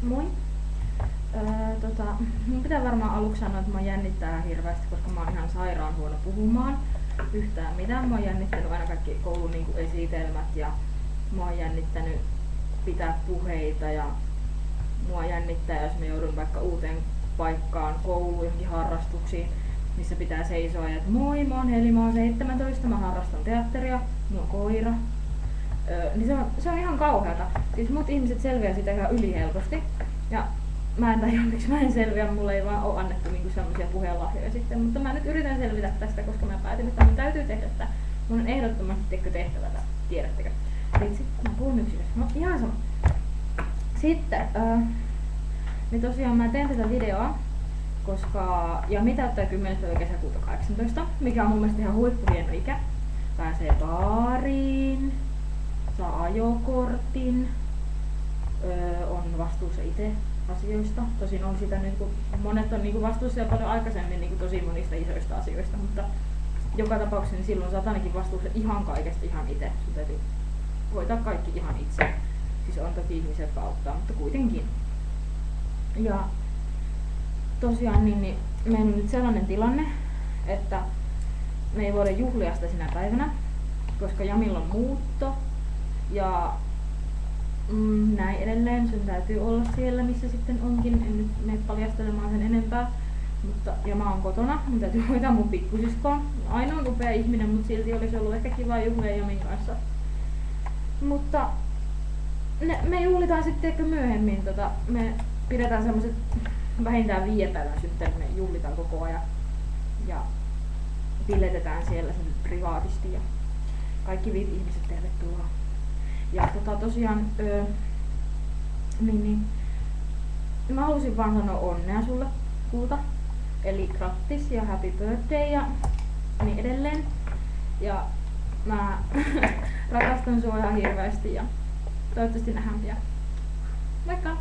Moi. Mun pitää varmaan aluksi sanoa, että mua jännittää hirveästi, koska mä oon ihan sairaan huono puhumaan yhtään mitään. Mua on jännittänyt aina kaikki koulun esitelmät ja mua on jännittänyt pitää puheita ja mua jännittää, jos mä joudun vaikka uuteen paikkaan, kouluun, johonkin harrastuksiin, missä pitää seisoa ja että moi, mä oon Heli, mä oon 17, mä harrastan teatteria, mulla on koira. Niin se on ihan kauheata. Siis muut ihmiset selviää sitä ihan ylihelposti. Ja mä en tajua, miksi mä en selviä, mulle ei vaan ole annettu semmosia puheenlahjoja sitten. Mutta mä nyt yritän selvitä tästä, koska mä päätin, että mun täytyy tehdä tätä. Mun on ehdottomasti tehtävä tätä, tiedättekö? Vitsi, mä puhun yksilössä. No ihan sama. Sitten, niin tosiaan mä teen tätä videoa, koska Jami täyttää 10. päivä kesäkuuta 18, mikä on mun mielestä ihan huippuhieno ikä. Pääsee baariin, saa ajokortin, on vastuussa itse asioista. Tosin on sitä, niin kuin, monet on vastuussa jo paljon aikaisemmin tosi monista isoista asioista, mutta joka tapauksessa niin silloin sä oot ainakin vastuussa ihan kaikesta ihan itse. Sun täytyy hoitaa kaikki ihan itse. Siis on toki ihmisiä, jotka auttaa, mutta kuitenkin. Ja tosiaan niin meillä on nyt sellainen tilanne, että me ei voida juhlia sitä sinä päivänä, koska Jamilla on muutto ja näin edelleen. Sun täytyy olla siellä, missä sitten onkin. En nyt mene paljastelemaan sen enempää. Ja mä oon kotona. Mun täytyy hoitaa mun pikkusiskoa. Ainoa upea ihminen, mutta silti olisi ollut ehkä kiva juhlia Jamin kanssa. Mutta me juhlitaan sitten ehkä myöhemmin. Me pidetään semmoset vähintään 5 päivän synttärit. Me juhlitaan koko ajan. Ja biletetään siellä sen privaatisti. Ja kaikki 5 ihmiset tervetuloa. Ja tosiaan, mä halusin vaan sanoa onnea sulle, kulta. Eli grattis ja happy birthday ja niin edelleen. Ja mä rakastan sua ihan hirveästi ja toivottavasti nähdään pian. Moikka!